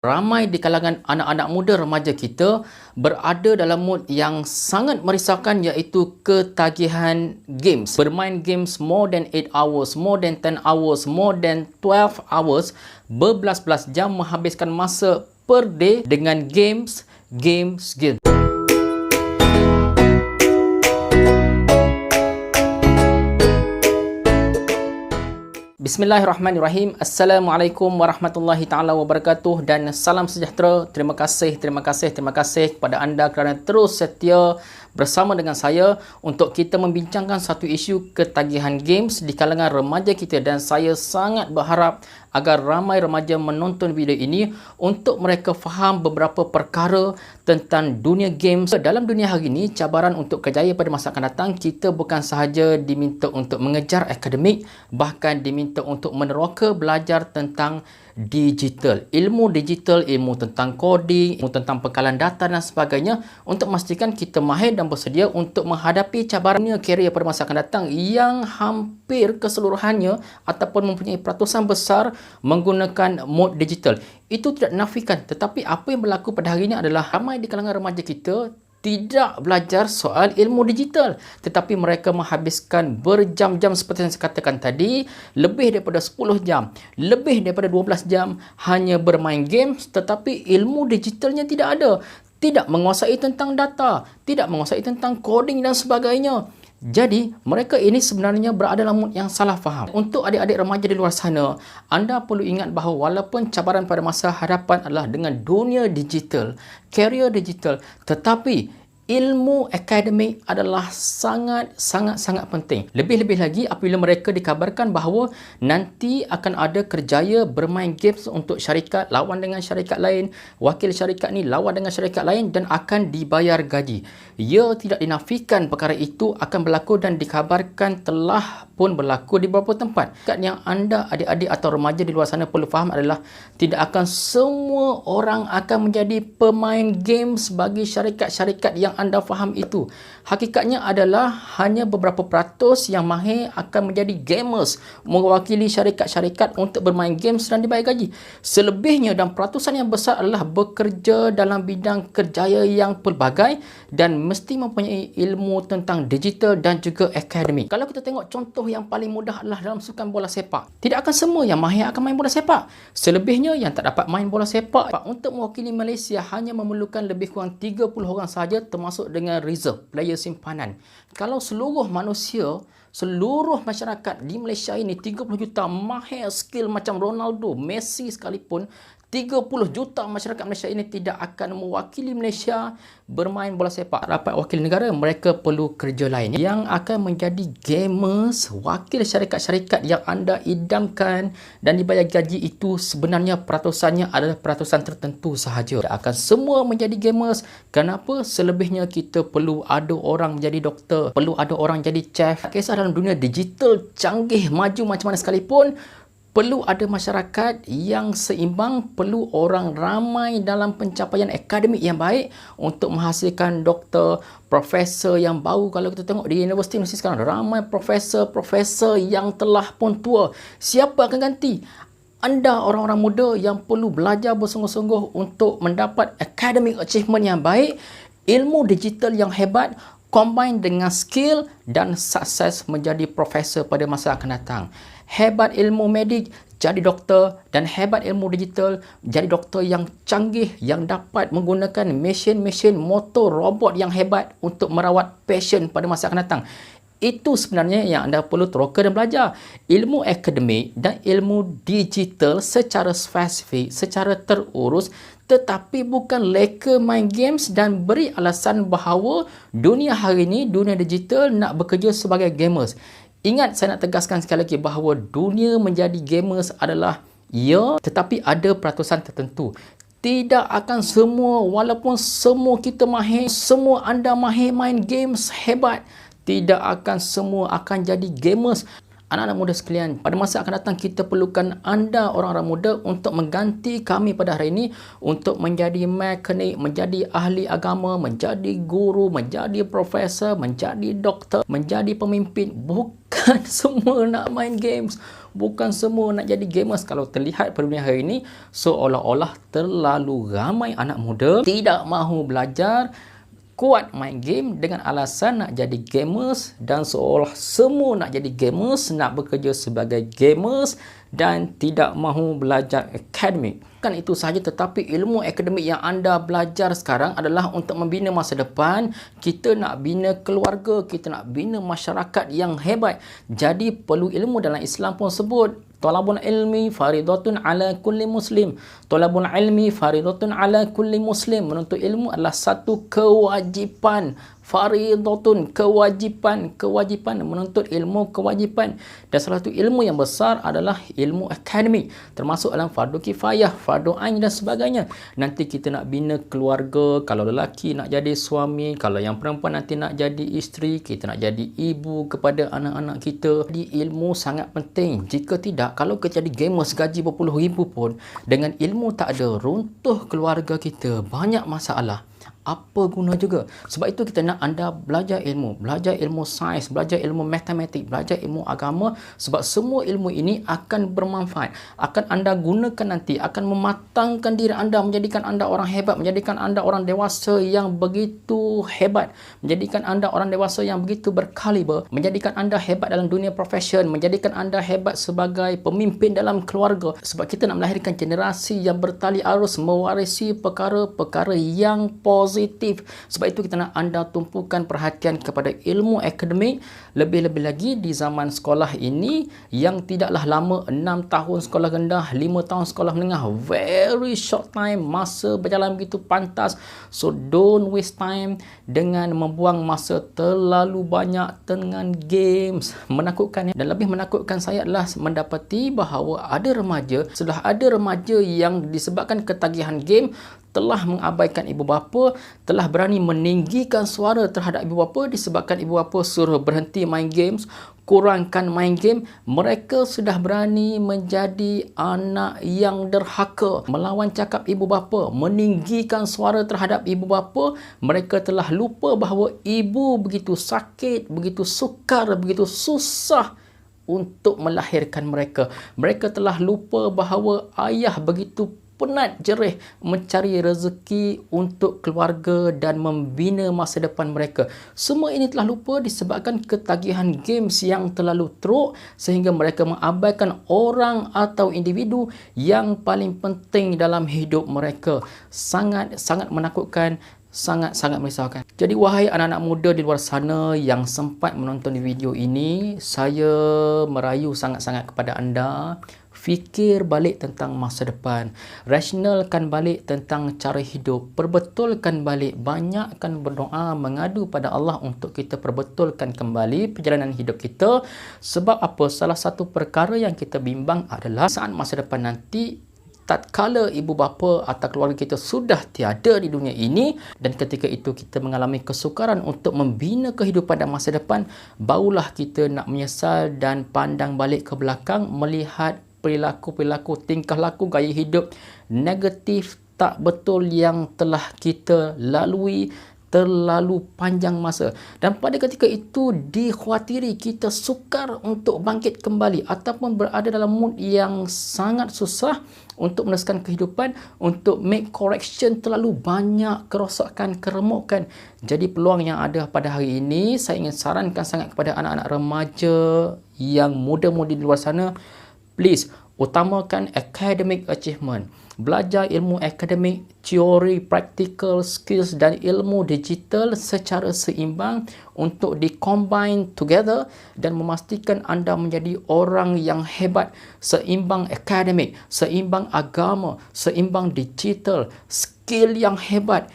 Ramai di kalangan anak-anak muda remaja kita berada dalam mood yang sangat merisaukan, iaitu ketagihan games. Bermain games more than 8 hours, more than 10 hours, more than 12 hours, berbelas-belas jam menghabiskan masa per day dengan games. Bismillahirrahmanirrahim. Assalamualaikum warahmatullahi taala wabarakatuh dan salam sejahtera. Terima kasih kepada anda kerana terus setia bersama dengan saya untuk kita membincangkan satu isu ketagihan games di kalangan remaja kita, dan saya sangat berharap agar ramai remaja menonton video ini untuk mereka faham beberapa perkara tentang dunia games. Dalam dunia hari ini, cabaran untuk kejayaan pada masa akan datang, kita bukan sahaja diminta untuk mengejar akademik, bahkan diminta untuk meneroka belajar tentang digital, ilmu digital, ilmu tentang coding, ilmu tentang pengkalan data dan sebagainya, untuk memastikan kita mahir dan bersedia untuk menghadapi cabaran dunia karier pada masa akan datang yang hampir keseluruhannya ataupun mempunyai peratusan besar menggunakan mod digital. Itu tidak dinafikan, tetapi apa yang berlaku pada hari ini adalah ramai di kalangan remaja kita tidak belajar soal ilmu digital, tetapi mereka menghabiskan berjam-jam seperti yang saya katakan tadi, lebih daripada 10 jam, lebih daripada 12 jam hanya bermain games, tetapi ilmu digitalnya tidak ada. Tidak menguasai tentang data, tidak menguasai tentang coding dan sebagainya. Jadi, mereka ini sebenarnya berada dalam mood yang salah faham. Untuk adik-adik remaja di luar sana, anda perlu ingat bahawa walaupun cabaran pada masa hadapan adalah dengan dunia digital, karier digital, tetapi ilmu akademik adalah sangat penting. Lebih-lebih lagi apabila mereka dikabarkan bahawa nanti akan ada kerjaya bermain games untuk syarikat, lawan dengan syarikat lain, wakil syarikat ni lawan dengan syarikat lain dan akan dibayar gaji. Ia tidak dinafikan perkara itu akan berlaku dan dikabarkan telah pun berlaku di beberapa tempat. Yang anda adik-adik atau remaja di luar sana perlu faham adalah tidak akan semua orang akan menjadi pemain games bagi syarikat-syarikat yang anda faham itu. Hakikatnya adalah hanya beberapa peratus yang mahir akan menjadi gamers, mewakili syarikat-syarikat untuk bermain games dan dibayar gaji. Selebihnya dan peratusan yang besar adalah bekerja dalam bidang kerjaya yang pelbagai dan mesti mempunyai ilmu tentang digital dan juga akademik. Kalau kita tengok contoh yang paling mudah adalah dalam sukan bola sepak. Tidak akan semua yang mahir akan main bola sepak. Selebihnya yang tak dapat main bola sepak. Untuk mewakili Malaysia hanya memerlukan lebih kurang 30 orang sahaja, termasuk dengan reserve, player simpanan. Kalau seluruh manusia, seluruh masyarakat di Malaysia ini 30 juta mahir skill macam Ronaldo, Messi sekalipun, 30 juta masyarakat Malaysia ini tidak akan mewakili Malaysia bermain bola sepak. Dapat wakil negara, mereka perlu kerja lain yang akan menjadi gamers, wakil syarikat-syarikat yang anda idamkan dan dibayar gaji. Itu sebenarnya peratusannya adalah peratusan tertentu sahaja. Tidak akan semua menjadi gamers. Kenapa? Selebihnya kita perlu ada orang menjadi doktor, perlu ada orang jadi chef. Tak kisah dalam dunia digital canggih maju macam mana sekalipun, perlu ada masyarakat yang seimbang, perlu orang ramai dalam pencapaian akademik yang baik untuk menghasilkan doktor, profesor yang baru. Kalau kita tengok di universiti sekarang, ramai profesor yang telah pun tua. Siapa akan ganti? Anda orang-orang muda yang perlu belajar bersungguh-sungguh untuk mendapat academic achievement yang baik, ilmu digital yang hebat, combine dengan skill dan sukses menjadi profesor pada masa akan datang. Hebat ilmu medik, jadi doktor, dan hebat ilmu digital, jadi doktor yang canggih yang dapat menggunakan mesin-mesin motor robot yang hebat untuk merawat pasien pada masa akan datang. Itu sebenarnya yang anda perlu teroka dan belajar. Ilmu akademik dan ilmu digital secara spesifik, secara terurus, tetapi bukan leka main games dan beri alasan bahawa dunia hari ini, dunia digital nak bekerja sebagai gamers. Ingat, saya nak tegaskan sekali lagi bahawa dunia menjadi gamers adalah ya, tetapi ada peratusan tertentu. Tidak akan semua, walaupun semua kita mahir, semua anda mahir main games hebat, tidak akan semua akan jadi gamers. Anak-anak muda sekalian, pada masa akan datang kita perlukan anda orang-orang muda untuk mengganti kami pada hari ini untuk menjadi mekanik, menjadi ahli agama, menjadi guru, menjadi profesor, menjadi doktor, menjadi pemimpin. Bukan semua nak main games. bukan semua nak jadi gamers. Kalau terlihat pada dunia hari ini, seolah-olah terlalu ramai anak muda tidak mahu belajar, kuat main game dengan alasan nak jadi gamers, dan seolah semua nak jadi gamers, nak bekerja sebagai gamers dan tidak mahu belajar akademik. Bukan itu sahaja, tetapi ilmu akademik yang anda belajar sekarang adalah untuk membina masa depan. Kita nak bina keluarga, kita nak bina masyarakat yang hebat. Jadi perlu ilmu. Dalam Islam pun sebut talabul ilmi faridatun ala kulli muslim. Talabul ilmi faridatun ala kulli muslim. Menuntut ilmu adalah satu kewajipan. Faridatun, kewajipan menuntut ilmu, kewajipan. Dan salah satu ilmu yang besar adalah ilmu akademik, termasuk dalam fardu kifayah, fardu ain dan sebagainya. Nanti kita nak bina keluarga, kalau lelaki nak jadi suami, kalau yang perempuan nanti nak jadi isteri, kita nak jadi ibu kepada anak-anak kita. Jadi ilmu sangat penting. Jika tidak, kalau kita jadi gamers gaji berpuluh ribu pun, dengan ilmu tak ada, runtuh keluarga kita, banyak masalah. Apa guna juga? Sebab itu kita nak anda belajar ilmu sains, belajar ilmu matematik, belajar ilmu agama, sebab semua ilmu ini akan bermanfaat, akan anda gunakan nanti, akan mematangkan diri anda, menjadikan anda orang hebat, menjadikan anda orang dewasa yang begitu hebat, menjadikan anda orang dewasa yang begitu berkaliber, menjadikan anda hebat dalam dunia profesion, menjadikan anda hebat sebagai pemimpin dalam keluarga. Sebab kita nak melahirkan generasi yang bertali arus, mewarisi perkara-perkara yang positif. Sebab itu kita nak anda tumpukan perhatian kepada ilmu akademik. Lebih-lebih lagi di zaman sekolah ini yang tidaklah lama, 6 tahun sekolah rendah, 5 tahun sekolah menengah, very short time, masa berjalan begitu pantas. So don't waste time dengan membuang masa terlalu banyak dengan games. Menakutkan, dan lebih menakutkan saya adalah mendapati bahawa ada remaja yang disebabkan ketagihan game telah mengabaikan ibu bapa, telah berani meninggikan suara terhadap ibu bapa disebabkan ibu bapa suruh berhenti main games, kurangkan main game. Mereka sudah berani menjadi anak yang derhaka, melawan cakap ibu bapa, meninggikan suara terhadap ibu bapa. Mereka telah lupa bahawa ibu begitu sakit, begitu sukar, begitu susah untuk melahirkan mereka. Mereka telah lupa bahawa ayah begitu penat jerih mencari rezeki untuk keluarga dan membina masa depan mereka. Semua ini telah lupa disebabkan ketagihan games yang terlalu teruk, sehingga mereka mengabaikan orang atau individu yang paling penting dalam hidup mereka. Sangat menakutkan, sangat merisaukan. Jadi wahai anak-anak muda di luar sana yang sempat menonton video ini, saya merayu sangat-sangat kepada anda. Fikir balik tentang masa depan, rasionalkan balik tentang cara hidup, perbetulkan balik, banyakkan berdoa, mengadu pada Allah untuk kita perbetulkan kembali perjalanan hidup kita. Sebab apa? Salah satu perkara yang kita bimbang adalah saat masa depan nanti, tatkala ibu bapa atau keluarga kita sudah tiada di dunia ini, dan ketika itu kita mengalami kesukaran untuk membina kehidupan dan masa depan, barulah kita nak menyesal dan pandang balik ke belakang, melihat perilaku-perilaku, tingkah laku, gaya hidup negatif tak betul yang telah kita lalui terlalu panjang masa. Dan pada ketika itu dikhawatiri kita sukar untuk bangkit kembali ataupun berada dalam mood yang sangat susah untuk meneruskan kehidupan, untuk make correction terlalu banyak kerosakan, keremukan. Jadi peluang yang ada pada hari ini, saya ingin sarankan sangat kepada anak-anak remaja yang muda-mudi di luar sana, please, utamakan academic achievement. Belajar ilmu akademik, teori, practical, skills dan ilmu digital secara seimbang untuk di-combine together dan memastikan anda menjadi orang yang hebat. Seimbang akademik, seimbang agama, seimbang digital, skill yang hebat.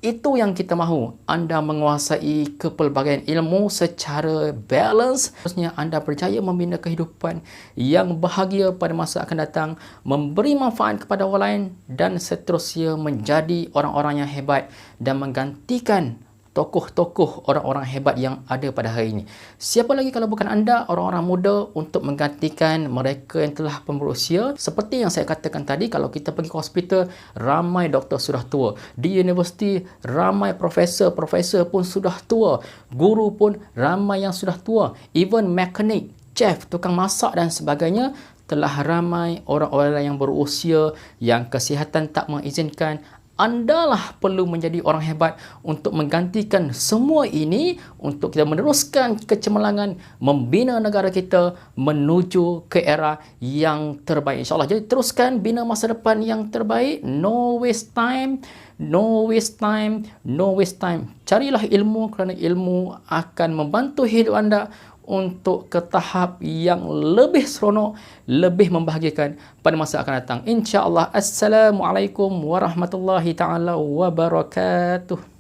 Itu yang kita mahu. Anda menguasai kepelbagaian ilmu secara balance. Terusnya anda berjaya membina kehidupan yang bahagia pada masa akan datang, memberi manfaat kepada orang lain dan seterusnya menjadi orang-orang yang hebat dan menggantikan tokoh-tokoh orang-orang hebat yang ada pada hari ini. Siapa lagi kalau bukan anda, orang-orang muda, untuk menggantikan mereka yang telah berusia. Seperti yang saya katakan tadi, kalau kita pergi ke hospital, ramai doktor sudah tua. Di universiti, ramai profesor pun sudah tua. Guru pun ramai yang sudah tua. Even mekanik, chef, tukang masak dan sebagainya telah ramai orang-orang yang berusia yang kesihatan tak mengizinkan. Andalah perlu menjadi orang hebat untuk menggantikan semua ini, untuk kita meneruskan kecemerlangan, membina negara kita menuju ke era yang terbaik, insyaAllah. Jadi teruskan bina masa depan yang terbaik. No waste time, no waste time, no waste time. Carilah ilmu, kerana ilmu akan membantu hidup anda untuk ke tahap yang lebih seronok, lebih membahagiakan pada masa akan datang. InsyaAllah. Assalamualaikum warahmatullahi ta'ala wabarakatuh.